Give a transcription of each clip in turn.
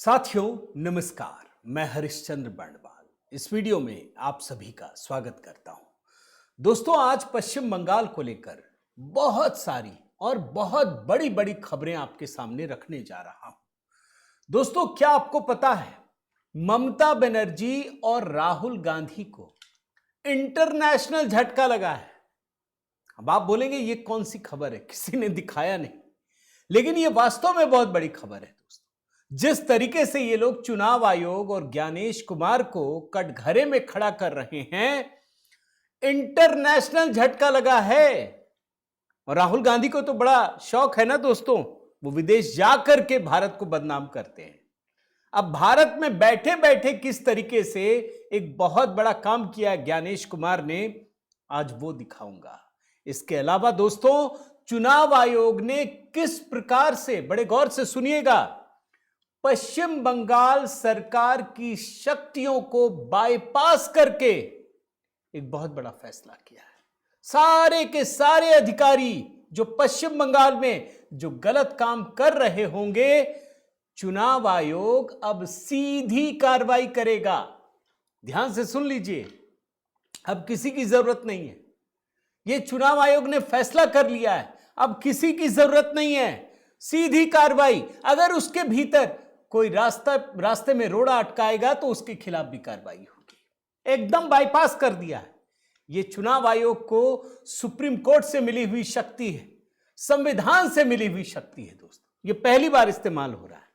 साथियों नमस्कार, मैं हरिश्चंद्र बर्णवाल इस वीडियो में आप सभी का स्वागत करता हूं। दोस्तों, आज पश्चिम बंगाल को लेकर बहुत सारी और बहुत बड़ी बड़ी खबरें आपके सामने रखने जा रहा हूं। दोस्तों, क्या आपको पता है ममता बनर्जी और राहुल गांधी को इंटरनेशनल झटका लगा है। अब आप बोलेंगे ये कौन सी खबर है, किसी ने दिखाया नहीं, लेकिन ये वास्तव में बहुत बड़ी खबर है। दोस्तों, जिस तरीके से ये लोग चुनाव आयोग और ज्ञानेश कुमार को कटघरे में खड़ा कर रहे हैं, इंटरनेशनल झटका लगा है। और राहुल गांधी को तो बड़ा शौक है ना दोस्तों, वो विदेश जाकर के भारत को बदनाम करते हैं। अब भारत में बैठे बैठे किस तरीके से एक बहुत बड़ा काम किया ज्ञानेश कुमार ने, आज वो दिखाऊंगा। इसके अलावा दोस्तों, चुनाव आयोग ने किस प्रकार से, बड़े गौर से सुनिएगा, पश्चिम बंगाल सरकार की शक्तियों को बाईपास करके एक बहुत बड़ा फैसला किया है। सारे के सारे अधिकारी जो पश्चिम बंगाल में जो गलत काम कर रहे होंगे, चुनाव आयोग अब सीधी कार्रवाई करेगा। ध्यान से सुन लीजिए, अब किसी की जरूरत नहीं है। यह चुनाव आयोग ने फैसला कर लिया है, अब किसी की जरूरत नहीं है, सीधी कार्रवाई। अगर उसके भीतर कोई रास्ते में रोड़ा अटकाएगा तो उसके खिलाफ भी कार्रवाई होगी। एकदम बाईपास कर दिया है। यह चुनाव आयोग को सुप्रीम कोर्ट से मिली हुई शक्ति है, संविधान से मिली हुई शक्ति है। दोस्तों, यह पहली बार इस्तेमाल हो रहा है,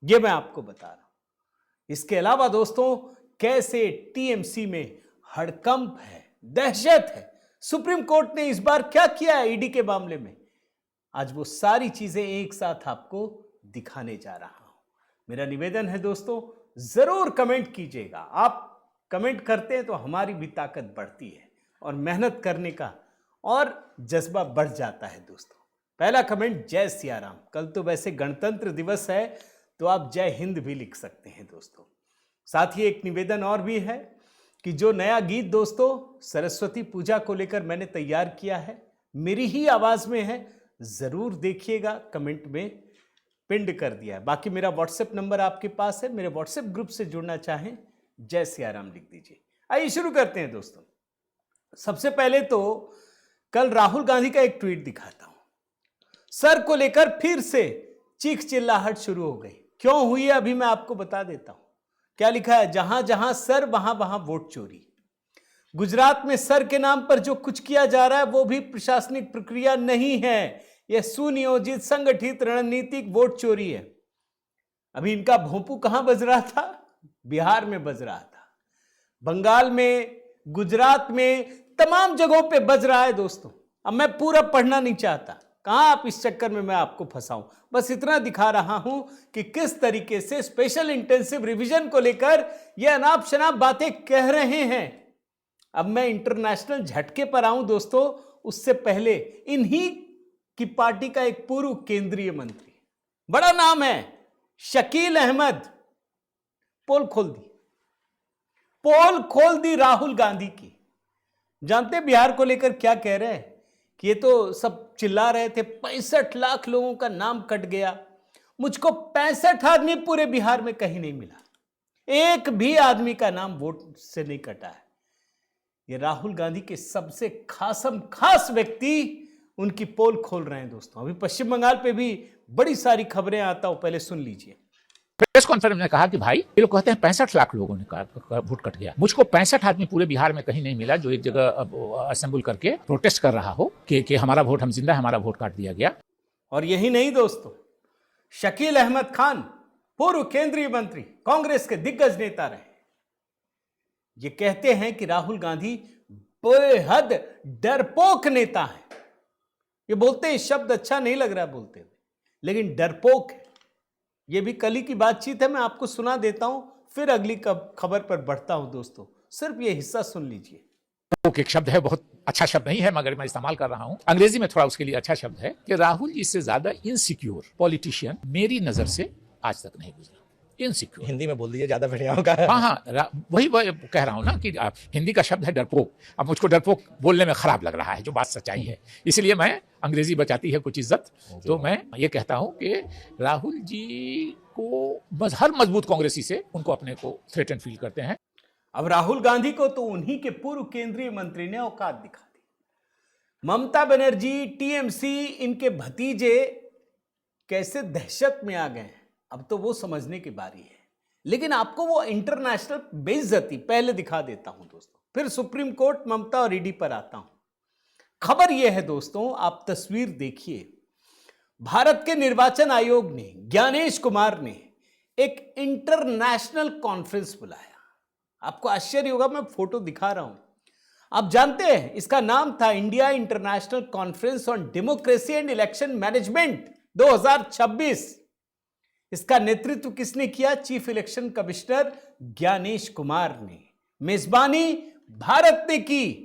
यह मैं आपको बता रहा हूं। इसके अलावा दोस्तों, कैसे टीएमसी में हड़कंप है, दहशत है। सुप्रीम कोर्ट ने इस बार क्या किया है ईडी के मामले में, आज वो सारी चीजें एक साथ आपको दिखाने जा रहा हूं। मेरा निवेदन है दोस्तों, जरूर कमेंट कीजिएगा। आप कमेंट करते हैं तो हमारी भी ताकत बढ़ती है और मेहनत करने का और जज्बा बढ़ जाता है। दोस्तों, पहला कमेंट जय सिया राम। कल तो वैसे गणतंत्र दिवस है, तो आप जय हिंद भी लिख सकते हैं। दोस्तों, साथ ही एक निवेदन और भी है कि जो नया गीत दोस्तों सरस्वती पूजा को लेकर मैंने तैयार किया है, मेरी ही आवाज में है, जरूर देखिएगा। कमेंट में पिंड कर दिया है। बाकी मेरा व्हाट्सएप नंबर आपके पास है, मेरे व्हाट्सएप ग्रुप से जुड़ना चाहें जय सियाराम लिख दीजिए। आइए शुरू करते हैं दोस्तों। सबसे पहले तो कल राहुल गांधी का एक ट्वीट दिखाता हूं। सर को लेकर फिर से चीख चिल्लाहट शुरू हो गई। क्यों हुई है अभी मैं आपको बता देता हूं। क्या लिखा है, जहां जहां सर वहां वहां वोट चोरी। गुजरात में सर के नाम पर जो कुछ किया जा रहा है वो भी प्रशासनिक प्रक्रिया नहीं है, यह सुनियोजित संगठित रणनीतिक वोट चोरी है। अभी इनका भोंपू कहां बज रहा था, बिहार में बज रहा था, बंगाल में, गुजरात में, तमाम जगहों पे बज रहा है। दोस्तों, अब मैं पूरा पढ़ना नहीं चाहता, कहां आप इस चक्कर में मैं आपको फंसाऊं। बस इतना दिखा रहा हूं कि किस तरीके से स्पेशल इंटेंसिव रिवीजन को लेकर यह अनाप शनाप बातें कह रहे हैं। अब मैं इंटरनेशनल झटके पर आऊं दोस्तों, उससे पहले इन्हीं की पार्टी का एक पूर्व केंद्रीय मंत्री, बड़ा नाम है शकील अहमद, पोल खोल दी राहुल गांधी की। जानते बिहार को लेकर क्या कह रहे हैं कि ये तो सब चिल्ला रहे थे 65 लाख लोगों का नाम कट गया। मुझको 65 आदमी पूरे बिहार में कहीं नहीं मिला, एक भी आदमी का नाम वोट से नहीं कटा है। ये राहुल गांधी के सबसे खास व्यक्ति उनकी पोल खोल रहे हैं। दोस्तों, अभी पश्चिम बंगाल पे भी बड़ी सारी खबरें आता हूं, पहले सुन लीजिए। प्रेस कॉन्फ्रेंस में कहा कि भाई ये लोग कहते हैं 65 लाख लोगों ने वोट कट गया, मुझको 65 आदमी पूरे बिहार में कहीं नहीं मिला जो एक जगह असेंबल करके प्रोटेस्ट कर रहा हो कि हमारा वोट, हम जिंदा है, हमारा वोट काट दिया गया। और यही नहीं दोस्तों, शकील अहमद खान पूर्व केंद्रीय मंत्री, कांग्रेस के दिग्गज नेता रहे, ये कहते हैं कि राहुल गांधी बेहद डरपोक नेता है। ये बोलते हैं, शब्द अच्छा नहीं लग रहा बोलते हुए, लेकिन डरपोक है। ये भी कल ही की बातचीत है, मैं आपको सुना देता हूं, फिर अगली खबर पर बढ़ता हूं। दोस्तों, सिर्फ ये हिस्सा सुन लीजिए। डरपोक एक शब्द है, बहुत अच्छा शब्द नहीं है मगर मैं इस्तेमाल कर रहा हूं, अंग्रेजी में थोड़ा उसके लिए अच्छा शब्द है कि राहुल जी से ज्यादा इनसिक्योर पॉलिटिशियन मेरी नजर से आज तक नहीं गुजरा। इनसिक्योर हिंदी में बोल दीजिए, ज्यादा बढ़िया होगा। हाँ, वही कह रहा हूँ ना कि हिंदी का शब्द है डरपोक। अब मुझको डरपोक बोलने में खराब लग रहा है, जो बात सच्चाई है, इसलिए मैं अंग्रेजी बचाती है कुछ इज्जत, तो मैं ये कहता हूँ कि राहुल जी को बस हर मजबूत कांग्रेसी से उनको अपने को थ्रेटन फील करते हैं। अब राहुल गांधी को तो उन्हीं के पूर्व केंद्रीय मंत्री ने औकात दिखा दी। ममता बनर्जी, टीएमसी, इनके भतीजे कैसे दहशत में आ गए हैं, अब तो वो समझने की बारी है। लेकिन आपको वो इंटरनेशनल बेइज्जती पहले दिखा देता हूं दोस्तों, फिर सुप्रीम कोर्ट, ममता और ईडी पर आता हूं। खबर यह है दोस्तों, आप तस्वीर देखिए। भारत के निर्वाचन आयोग ने, ज्ञानेश कुमार ने एक इंटरनेशनल कॉन्फ्रेंस बुलाया। आपको आश्चर्य होगा, मैं फोटो दिखा रहा हूं। आप जानते हैं इसका नाम था India International Conference on Democracy and Election Management 2026। इसका नेतृत्व किसने किया? Chief election commissioner Gyanesh Kumar ने। मेजबानी भारत ने की।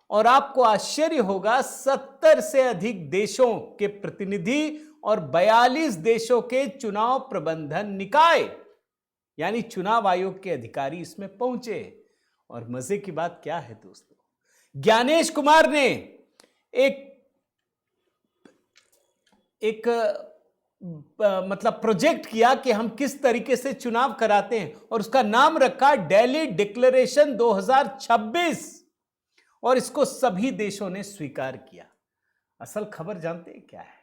और आपको आश्चर्य होगा, 70 से अधिक देशों के प्रतिनिधि और 42 देशों के चुनाव प्रबंधन निकाय यानी चुनाव आयोग के अधिकारी इसमें पहुंचे। और मजे की बात क्या है दोस्तों, ज्ञानेश कुमार ने एक मतलब प्रोजेक्ट किया कि हम किस तरीके से चुनाव कराते हैं, और उसका नाम रखा दिल्ली डिक्लेरेशन 2026। और इसको सभी देशों ने स्वीकार किया। असल खबर जानते हैं क्या है?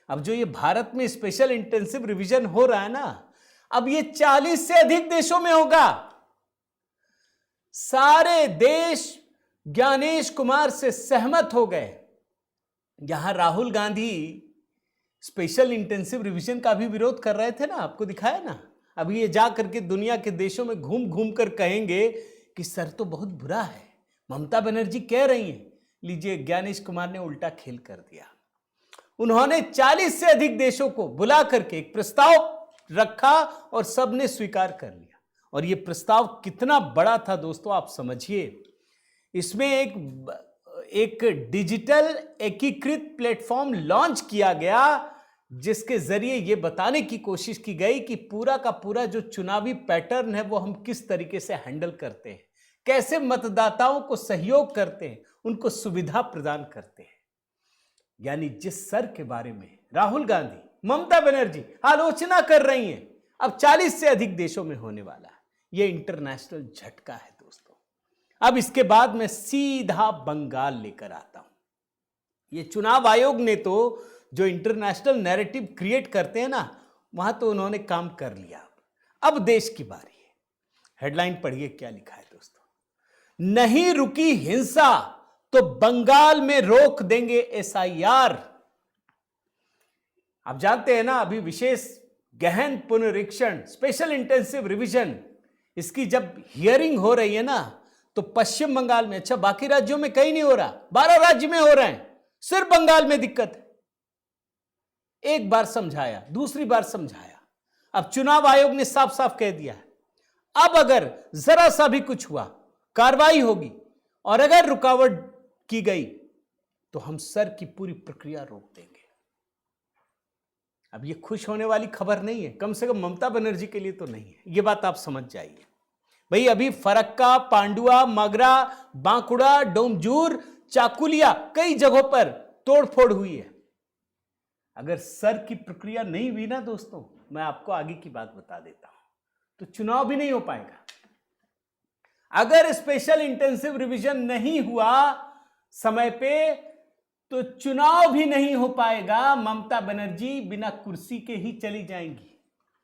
अब जो ये भारत में स्पेशल इंटेंसिव रिवीजन हो रहा है ना, अब ये 40 से अधिक देशों में होगा। सारे देश ज्ञानेश कुमार से सहमत हो गए। यहां Rahul Gandhi special intensive revision का भी विरोध कर रहे थे ना, आपको दिखाया ना। अभी ये जा करके दुनिया के देशों में घूम घूम कर कहेंगे कि सर तो बहुत बुरा है, ममता बनर्जी कह रही हैं। लीजिए, ज्ञानेश कुमार ने उल्टा खेल कर दिया। उन्होंने 40 से अधिक देशों को बुला करके एक प्रस्ताव रखा और सबने स्वीकार कर लिया। और यह प्रस्ताव कितना बड़ा था दोस्तों, आप समझिए। इसमें एक डिजिटल एकीकृत प्लेटफॉर्म लॉन्च किया गया, जिसके जरिए यह बताने की कोशिश की गई कि पूरा का पूरा जो चुनावी पैटर्न है वो हम किस तरीके से हैंडल करते हैं, कैसे मतदाताओं को सहयोग करते हैं, उनको सुविधा प्रदान करते हैं। यानी जिस सर के बारे में राहुल गांधी, ममता बनर्जी आलोचना कर रही हैं, अब 40 से अधिक देशों में होने वाला है। यह इंटरनेशनल झटका है दोस्तों। अब इसके बाद मैं सीधा बंगाल लेकर आता हूं। यह चुनाव आयोग ने तो जो इंटरनेशनल नैरेटिव क्रिएट करते हैं ना, वहां तो उन्होंने काम कर लिया। अब देश की बारी है। हेडलाइन पढ़िए क्या लिखा है दोस्तों। नहीं रुकी हिंसा तो बंगाल में रोक देंगे एसआईआर। आप जानते हैं ना, अभी विशेष गहन पुनरीक्षण स्पेशल इंटेंसिव रिवीजन, इसकी जब हियरिंग हो रही है ना, तो पश्चिम बंगाल में, अच्छा बाकी राज्यों में कहीं नहीं हो रहा, 12 राज्य में हो रहे हैं, सिर्फ बंगाल में दिक्कत है। एक बार समझाया, दूसरी बार समझाया, अब चुनाव आयोग ने साफ साफ कह दिया है, अब अगर जरा सा भी कुछ हुआ कार्रवाई होगी, और अगर रुकावट की गई तो हम सर की पूरी प्रक्रिया रोक देंगे। अब ये खुश होने वाली खबर नहीं है, कम से कम ममता बनर्जी के लिए तो नहीं है। ये बात आप समझ जाइए भाई। अभी फरक्का, पांडुआ, मगरा, बांकुड़ा, डोमजूर, चाकुलिया, कई जगहों पर तोड़फोड़ हुई है। अगर सर की प्रक्रिया नहीं हुई ना दोस्तों, मैं आपको आगे की बात बता देता हूं, तो चुनाव भी नहीं हो पाएगा। अगर स्पेशल इंटेंसिव रिवीजन नहीं हुआ समय पे, तो चुनाव भी नहीं हो पाएगा। ममता बनर्जी बिना कुर्सी के ही चली जाएंगी,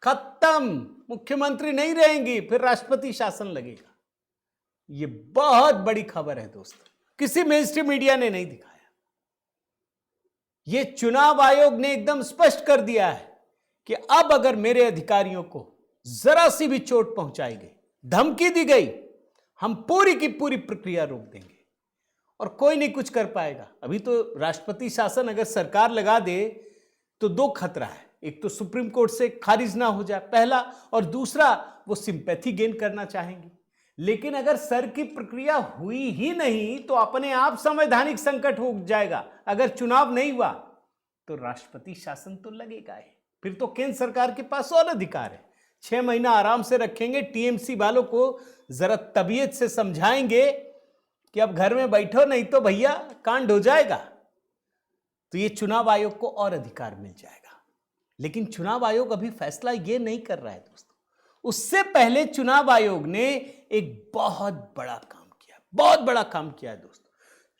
खत्म, मुख्यमंत्री नहीं रहेंगी, फिर राष्ट्रपति शासन लगेगा। यह बहुत बड़ी खबर है दोस्तों, किसी मेन स्ट्रीम मीडिया ने नहीं दिखाया। यह चुनाव आयोग ने एकदम स्पष्ट कर दिया है कि अब अगर मेरे अधिकारियों को जरा सी भी चोट पहुंचाई गई, धमकी दी गई, हम पूरी की पूरी प्रक्रिया रोक देंगे और कोई नहीं कुछ कर पाएगा। अभी तो राष्ट्रपति शासन अगर सरकार लगा दे तो दो खतरा है, एक तो सुप्रीम कोर्ट से खारिज ना हो जाए पहला, और दूसरा वो सिंपैथी गेन करना चाहेंगे। लेकिन अगर सर की प्रक्रिया हुई ही नहीं तो अपने आप संवैधानिक संकट हो जाएगा। अगर चुनाव नहीं हुआ तो राष्ट्रपति शासन तो लगेगा ही, फिर तो केंद्र सरकार के पास और अधिकार है। 6 महीना आराम से रखेंगे, टीएमसी वालों को जरा तबीयत से समझाएंगे कि अब घर में बैठो, नहीं तो भैया कांड हो जाएगा। तो ये चुनाव आयोग को और अधिकार मिल जाएगा। लेकिन चुनाव आयोग अभी फैसला ये नहीं कर रहा है दोस्तों। उससे पहले चुनाव आयोग ने एक बहुत बड़ा काम किया है दोस्तों।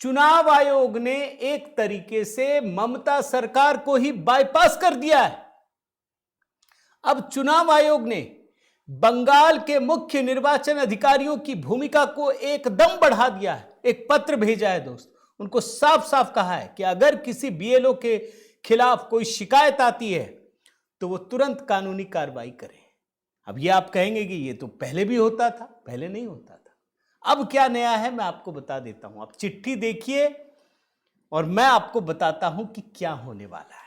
चुनाव आयोग ने एक तरीके से ममता सरकार को ही बाईपास कर दिया है। अब चुनाव आयोग ने बंगाल के मुख्य निर्वाचन अधिकारियों की भूमिका को एकदम बढ़ा दिया है। एक पत्र भेजा है दोस्त, उनको साफ साफ कहा है कि अगर किसी बीएलओ के खिलाफ कोई शिकायत आती है तो वो तुरंत कानूनी कार्रवाई करें। अब ये आप कहेंगे कि ये तो पहले भी होता था, पहले नहीं होता था। अब क्या नया है मैं आपको बता देता हूं। आप चिट्ठी देखिए और मैं आपको बताता हूं कि क्या होने वाला है।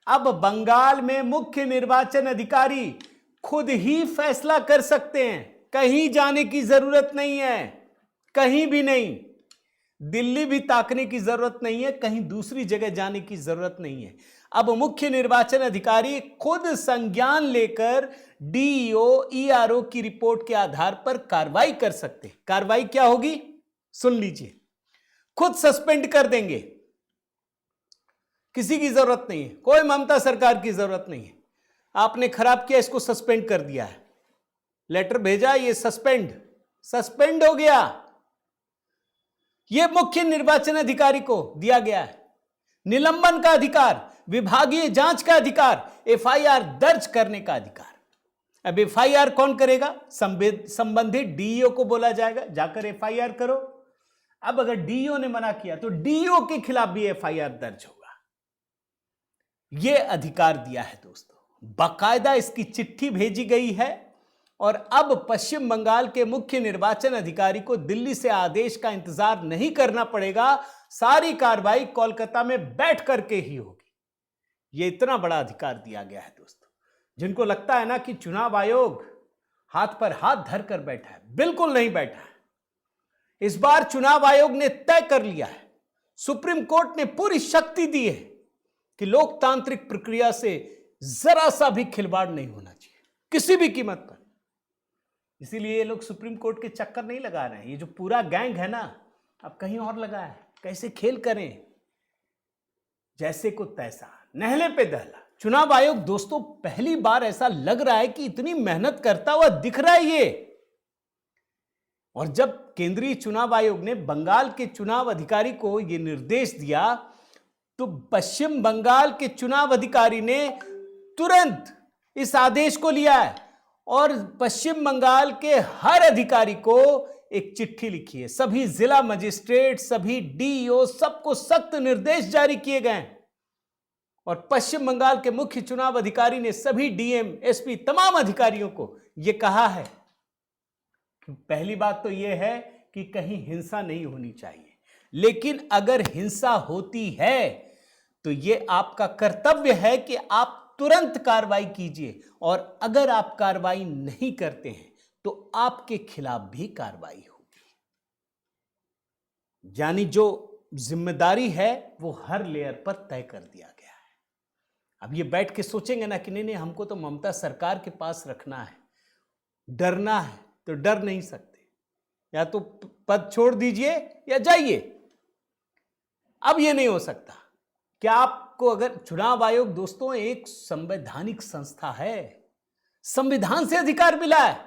अब बंगाल में मुख्य निर्वाचन अधिकारी खुद ही फैसला कर सकते हैं, कहीं जाने की जरूरत नहीं है, कहीं भी नहीं। दिल्ली भी ताकने की जरूरत नहीं है, कहीं दूसरी जगह जाने की जरूरत नहीं है। अब मुख्य निर्वाचन अधिकारी खुद संज्ञान लेकर डीईओ, ईआरओ की रिपोर्ट के आधार पर कार्रवाई कर सकते हैं। कार्रवाई क्या होगी सुन लीजिए। खुद सस्पेंड कर देंगे, किसी की जरूरत नहीं है, कोई ममता सरकार की जरूरत नहीं है। आपने खराब किया, इसको सस्पेंड कर दिया है, लेटर भेजा, ये सस्पेंड हो गया। यह मुख्य निर्वाचन अधिकारी को दिया गया है निलंबन का अधिकार, विभागीय जांच का अधिकार, एफआईआर दर्ज करने का अधिकार। अब एफआईआर कौन करेगा? संबंधित डीईओ को बोला जाएगा, जाकर एफआईआर करो। अब अगर डीईओ ने मना किया तो डीईओ के खिलाफ भी एफआईआर दर्ज होगा। यह अधिकार दिया है दोस्तों, बाकायदा इसकी चिट्ठी भेजी गई है। और अब पश्चिम बंगाल के मुख्य निर्वाचन अधिकारी को दिल्ली से आदेश का इंतजार नहीं करना पड़ेगा, सारी कार्रवाई कोलकाता में बैठ करके ही होगी। यह इतना बड़ा अधिकार दिया गया है दोस्तों। जिनको लगता है ना कि चुनाव आयोग हाथ पर हाथ धर कर बैठा है, बिल्कुल नहीं बैठा है। इस बार चुनाव आयोग ने तय कर लिया है, सुप्रीम कोर्ट ने पूरी शक्ति दी है कि लोकतांत्रिक प्रक्रिया से जरा सा भी खिलवाड़ नहीं होना चाहिए किसी भी कीमत पर। इसीलिए ये लोग सुप्रीम कोर्ट के चक्कर नहीं लगा रहे हैं। ये जो पूरा गैंग है ना, अब कहीं और लगा है, कैसे खेल करें, जैसे को तैसा, नहले पे दहला। चुनाव आयोग दोस्तों पहली बार ऐसा लग रहा है कि इतनी मेहनत करता हुआ दिख रहा है ये। और जब केंद्रीय चुनाव आयोग ने बंगाल के चुनाव अधिकारी को यह निर्देश दिया तो पश्चिम बंगाल के चुनाव अधिकारी ने तुरंत इस आदेश को लिया है और पश्चिम बंगाल के हर अधिकारी को एक चिट्ठी लिखी है। सभी जिला मजिस्ट्रेट, सभी डीईओ, सबको सख्त निर्देश जारी किए गए हैं। और पश्चिम बंगाल के मुख्य चुनाव अधिकारी ने सभी डीएम, एसपी, तमाम अधिकारियों को यह कहा है कि पहली बात तो यह है कि कहीं हिंसा नहीं होनी चाहिए, लेकिन अगर हिंसा होती है तो यह आपका कर्तव्य है कि आप तुरंत कार्रवाई कीजिए। और अगर आप कार्रवाई नहीं करते हैं तो आपके खिलाफ भी कार्रवाई होगी। यानी जो जिम्मेदारी है वो हर लेयर पर तय कर दिया गया है। अब ये बैठ के सोचेंगे ना कि नहीं हमको तो ममता सरकार के पास रखना है, डरना है, तो डर नहीं सकते, या तो पद छोड़ दीजिए या जाइए। अब ये नहीं हो सकता। क्या आपको अगर चुनाव आयोग दोस्तों एक संवैधानिक संस्था है, संविधान से अधिकार मिला है,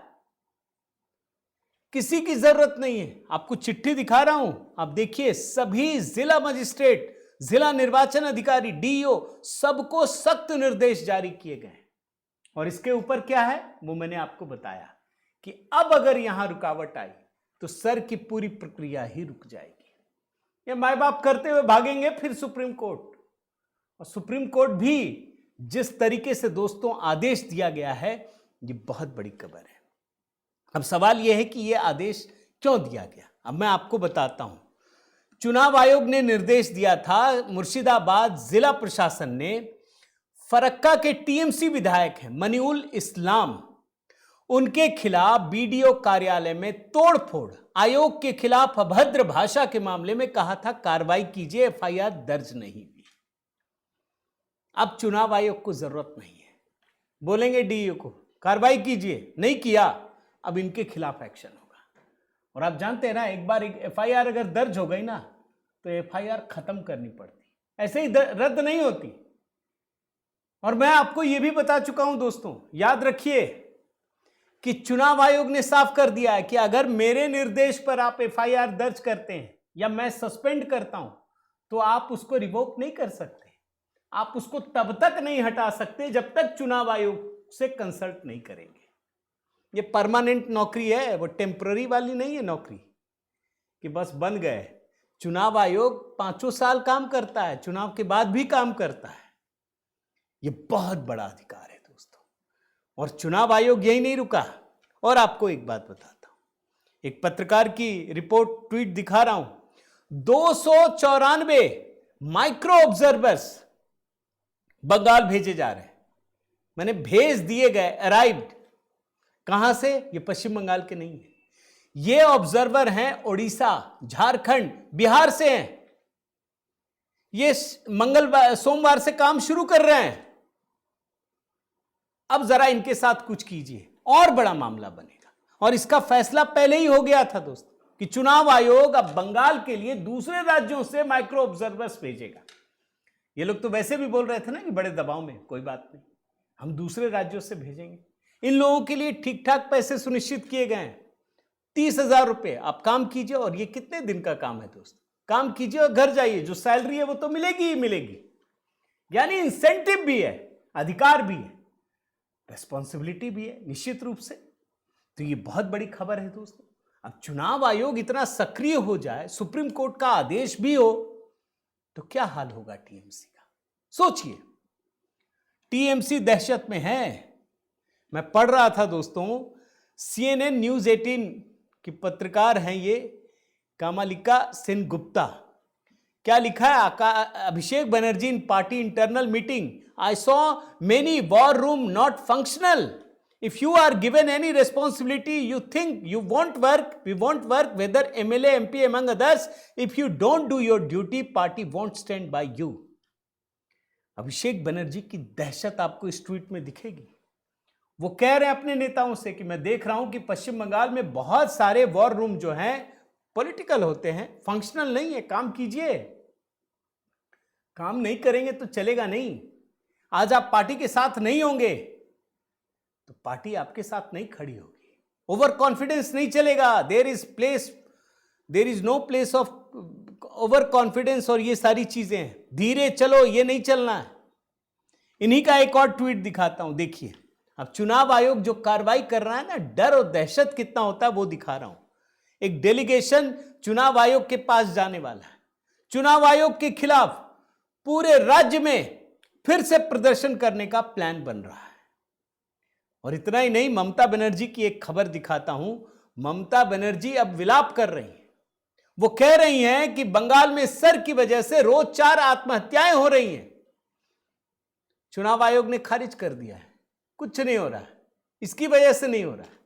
किसी की जरूरत नहीं है। आपको चिट्ठी दिखा रहा हूं, आप देखिए, सभी जिला मजिस्ट्रेट, जिला निर्वाचन अधिकारी, डीईओ, सबको सख्त निर्देश जारी किए गए। और इसके ऊपर क्या है वो मैंने आपको बताया कि अब अगर यहां रुकावट आई तो सर की पूरी प्रक्रिया ही रुक जाएगी। ये माए बाप करते हुए भागेंगे फिर सुप्रीम कोर्ट। और सुप्रीम कोर्ट भी जिस तरीके से दोस्तों आदेश दिया गया है, ये बहुत बड़ी खबर है। अब सवाल यह है कि यह आदेश क्यों दिया गया। अब मैं आपको बताता हूं। चुनाव आयोग ने निर्देश दिया था, मुर्शिदाबाद जिला प्रशासन ने फरक्का के टीएमसी विधायक हैं मनीउल इस्लाम, उनके खिलाफ बीडीओ कार्यालय में तोड़फोड़, आयोग के खिलाफ अभद्र भाषा के मामले में कहा था कार्रवाई कीजिए, एफआईआर दर्ज नहीं हुई। अब चुनाव आयोग को जरूरत नहीं है, बोलेंगे डीईओ को कार्रवाई कीजिए, नहीं किया, अब इनके खिलाफ एक्शन होगा। और आप जानते हैं ना, एक बार एफआईआर अगर दर्ज हो गई ना तो एफआईआर खत्म करनी पड़ती, ऐसे ही रद्द नहीं होती। और मैं आपको यह भी बता चुका हूं दोस्तों, याद रखिए कि चुनाव आयोग ने साफ कर दिया है कि अगर मेरे निर्देश पर आप एफआईआर दर्ज करते हैं या मैं सस्पेंड करता हूं तो आप उसको रिवोक नहीं कर सकते। आप उसको तब तक नहीं हटा सकते जब तक चुनाव आयोग से कंसल्ट नहीं करेंगे। ये परमानेंट नौकरी है, वो टेम्पररी वाली नहीं है नौकरी कि बस बन गए। चुनाव आयोग 5 साल काम करता है, चुनाव के बाद भी काम करता है। ये बहुत बड़ा अधिकार है दोस्तों। और चुनाव आयोग यही नहीं रुका। और आपको एक बात बताता हूं, एक पत्रकार की रिपोर्ट ट्वीट दिखा रहा हूं। 294 माइक्रो ऑब्जर्वर्स बंगाल भेजे जा रहे हैं, मैंने भेज दिए गए, अराइव्ड। कहां से? ये पश्चिम बंगाल के नहीं है, ये ऑब्जर्वर हैं ओडिशा, झारखंड, बिहार से हैं। ये सोमवार से काम शुरू कर रहे हैं। अब जरा इनके साथ कुछ कीजिए, और बड़ा मामला बनेगा। और इसका फैसला पहले ही हो गया था दोस्तों कि चुनाव आयोग अब बंगाल के लिए दूसरे राज्यों से माइक्रो ऑब्जर्वर्स भेजेगा। ये लोग तो वैसे भी बोल रहे थे ना कि बड़े दबाव में, कोई बात नहीं, हम दूसरे राज्यों से भेजेंगे। इन लोगों के लिए ठीक ठाक पैसे सुनिश्चित किए गए हैं। 30,000 रुपए, आप काम कीजिए। और ये कितने दिन का काम है दोस्तों? काम कीजिए और घर जाइए, जो सैलरी है वो तो मिलेगी ही मिलेगी। यानी इंसेंटिव भी है, अधिकार भी है, रेस्पॉन्सिबिलिटी भी है निश्चित रूप से। तो ये बहुत बड़ी खबर है दोस्तों। अब चुनाव आयोग इतना सक्रिय हो जाए, सुप्रीम कोर्ट का आदेश भी हो, तो क्या हाल होगा टीएमसी का? सोचिए, टीएमसी दहशत में है। मैं पढ़ रहा था दोस्तों, CNN न्यूज 18 की पत्रकार हैं ये कामालिका सेनगुप्ता। क्या लिखा है? Abhishek Banerjee in party internal meeting, I saw many war room not functional. If you are given any responsibility, you think you won't work, we won't work, whether MLA, MP among others. If you don't do your duty, party won't stand by you. Abhishek Banerjee की दहशत आपको इस tweet में दिखेगी। वो कह रहे हैं अपने नेताओं से कि मैं देख रहा हूं कि पश्चिम बंगाल में बहुत सारे वॉर रूम जो हैं पॉलिटिकल होते हैं, फंक्शनल नहीं है। काम कीजिए, काम नहीं करेंगे तो चलेगा नहीं। आज आप पार्टी के साथ नहीं होंगे तो पार्टी आपके साथ नहीं खड़ी होगी। ओवर कॉन्फिडेंस नहीं चलेगा। There is no place of over confidence. और ये सारी चीजें, धीरे चलो, ये नहीं चलना है। इन्हीं का एक और ट्वीट दिखाता हूं, देखिए। अब चुनाव आयोग जो कार्रवाई कर रहा है ना, डर और दहशत कितना होता है वो दिखा रहा हूं। एक डेलीगेशन चुनाव आयोग के पास जाने वाला है। चुनाव आयोग के खिलाफ पूरे राज्य में फिर से प्रदर्शन करने का प्लान बन रहा है। और इतना ही नहीं, ममता बनर्जी की एक खबर दिखाता हूं। ममता बनर्जी अब विलाप कर रही हैं। वो कह रही हैं कि बंगाल में सर की वजह से रोज 4 आत्महत्याएं हो रही हैं। चुनाव आयोग ने खारिज कर दिया है, कुछ नहीं हो रहा है, इसकी वजह से नहीं हो रहा है।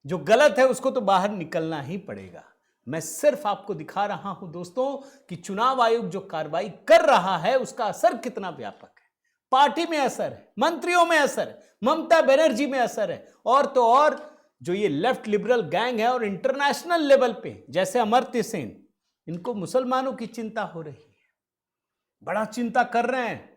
जो गलत है उसको तो बाहर निकलना ही पड़ेगा। मैं सिर्फ आपको दिखा रहा हूं दोस्तों कि चुनाव आयोग जो कार्रवाई कर रहा है उसका असर कितना व्यापक है। पार्टी में असर है, मंत्रियों में असर है, ममता बनर्जी में असर है। और तो और जो ये लेफ्ट लिबरल गैंग है और इंटरनेशनल लेवल पे जैसे अमर्त्य सेन, इनको मुसलमानों की चिंता हो रही है, बड़ा चिंता कर रहे हैं।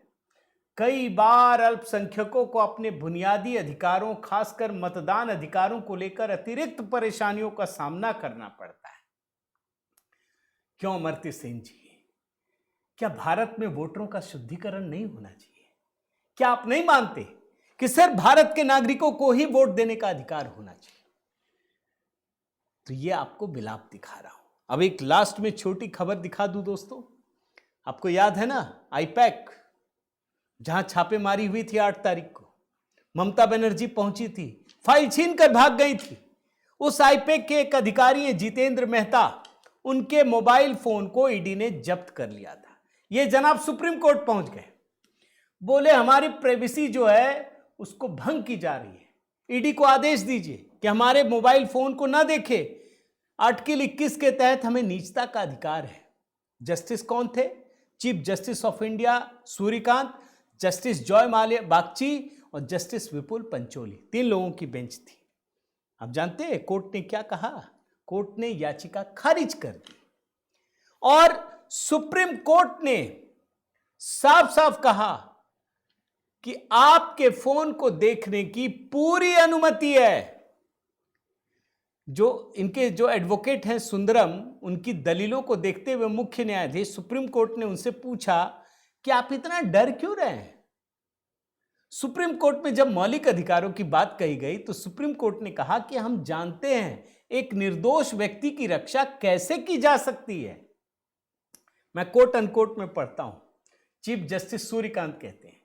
कई बार अल्पसंख्यकों को अपने बुनियादी अधिकारों, खासकर मतदान अधिकारों को लेकर अतिरिक्त परेशानियों का सामना करना पड़ता है। क्यों अमर्त्य सेन जी? क्या भारत में वोटरों का शुद्धिकरण नहीं होना चाहिए? क्या आप नहीं मानते कि सिर्फ भारत के नागरिकों को ही वोट देने का अधिकार होना चाहिए? तो ये आपको विलाप दिखा रहा हूं। अब एक लास्ट में छोटी खबर दिखा दूं दोस्तों। आपको याद है ना, आईपैक जहां छापेमारी हुई थी 8 तारीख को, ममता बनर्जी पहुंची थी, फाइल छीन कर भाग गई थी। उस आईपैक के एक अधिकारी हैं जितेंद्र मेहता, उनके मोबाइल फोन को ईडी ने जब्त कर लिया था। ये जनाब सुप्रीम कोर्ट पहुंच गए, बोले हमारी प्राइवेसी जो है उसको भंग की जा रही है, ईडी को आदेश दीजिए कि हमारे मोबाइल फोन को ना देखे। आर्टिकल 21 के तहत हमें निजता का अधिकार है। जस्टिस कौन थे? Chief justice of India Suryakant, justice Joy Mallya Bagchi और जस्टिस विपुल पंचोली, 3 लोगों की बेंच थी। आप जानते हैं कोर्ट ने क्या कहा? कोर्ट ने याचिका खारिज कर दी और सुप्रीम कोर्ट ने साफ साफ कहा कि आपके फोन को देखने की पूरी अनुमति है। जो इनके जो एडवोकेट हैं सुंदरम, उनकी दलीलों को देखते हुए मुख्य न्यायाधीश सुप्रीम कोर्ट ने उनसे पूछा कि आप इतना डर क्यों रहे हैं। सुप्रीम कोर्ट में जब मौलिक अधिकारों की बात कही गई तो सुप्रीम कोर्ट ने कहा कि हम जानते हैं एक निर्दोष व्यक्ति की रक्षा कैसे की जा सकती है। मैं कोट अनकोट में पढ़ता हूं, चीफ जस्टिस सूर्यकांत कहते हैं,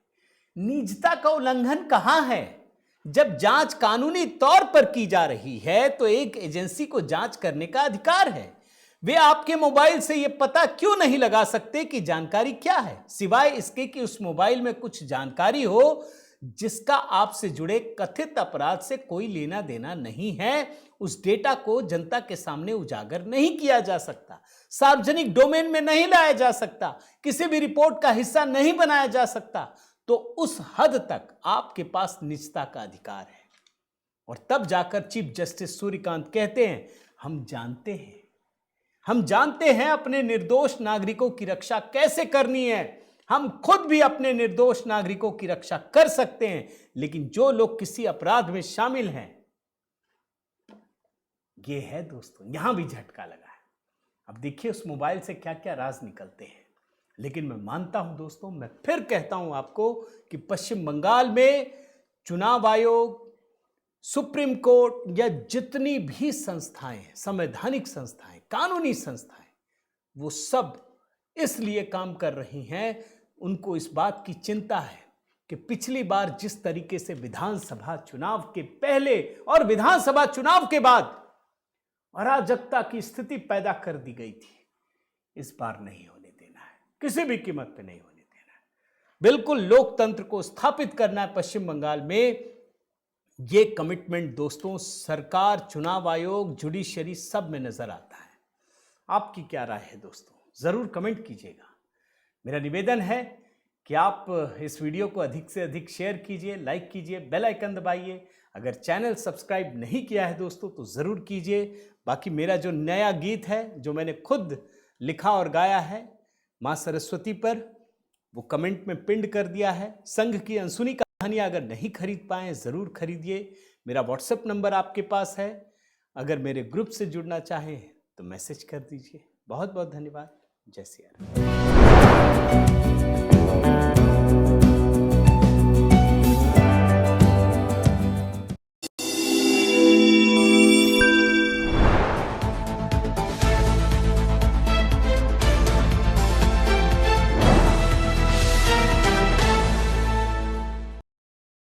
निजता का उल्लंघन कहां है? जब जांच कानूनी तौर पर की जा रही है तो एक एजेंसी को जांच करने का अधिकार है। वे आपके मोबाइल से यह पता क्यों नहीं लगा सकते कि जानकारी क्या है, सिवाय इसके कि उस मोबाइल में कुछ जानकारी हो जिसका आपसे जुड़े कथित अपराध से कोई लेना देना नहीं है। उस डेटा को जनता के सामने उजागर नहीं किया जा सकता, सार्वजनिक डोमेन में नहीं लाया जा सकता, किसी भी रिपोर्ट का हिस्सा नहीं बनाया जा सकता। तो उस हद तक आपके पास निजता का अधिकार है। और तब जाकर चीफ जस्टिस सूर्यकांत कहते हैं, हम जानते हैं अपने निर्दोष नागरिकों की रक्षा कैसे करनी है। हम खुद भी अपने निर्दोष नागरिकों की रक्षा कर सकते हैं, लेकिन जो लोग किसी अपराध में शामिल हैं, ये है दोस्तों, यहां भी झटका लगा है। अब देखिए उस मोबाइल से क्या क्या राज निकलते हैं। लेकिन मैं मानता हूं दोस्तों, मैं फिर कहता हूं आपको कि पश्चिम बंगाल में चुनाव आयोग, सुप्रीम कोर्ट या जितनी भी संस्थाएं हैं, संवैधानिक संस्थाएं, कानूनी संस्थाएं, वो सब इसलिए काम कर रही हैं, उनको इस बात की चिंता है कि पिछली बार जिस तरीके से विधानसभा चुनाव के पहले और विधानसभा चुनाव के बाद अराजकता की स्थिति पैदा कर दी गई थी, इस बार नहीं होने देना है, किसी भी कीमत पे नहीं होने देना है। बिल्कुल लोकतंत्र को स्थापित करना है पश्चिम बंगाल में। ये कमिटमेंट दोस्तों सरकार, चुनाव आयोग, जुडिशरी सब में नजर आता है। आपकी क्या राय है दोस्तों, जरूर कमेंट कीजिएगा। मेरा निवेदन है कि आप इस वीडियो को अधिक से अधिक शेयर कीजिए, लाइक कीजिए, बेल आइकन दबाइए। अगर चैनल सब्सक्राइब नहीं किया है दोस्तों तो ज़रूर कीजिए। बाकी मेरा जो नया गीत है, जो मैंने खुद लिखा और गाया है माँ सरस्वती पर, वो कमेंट में पिंड कर दिया है। संघ की अनसुनी कहानियाँ अगर नहीं खरीद पाएँ ज़रूर खरीदिए। मेरा व्हाट्सएप नंबर आपके पास है। अगर मेरे ग्रुप से जुड़ना चाहें तो मैसेज कर दीजिए। बहुत बहुत धन्यवाद। जय सिया राम।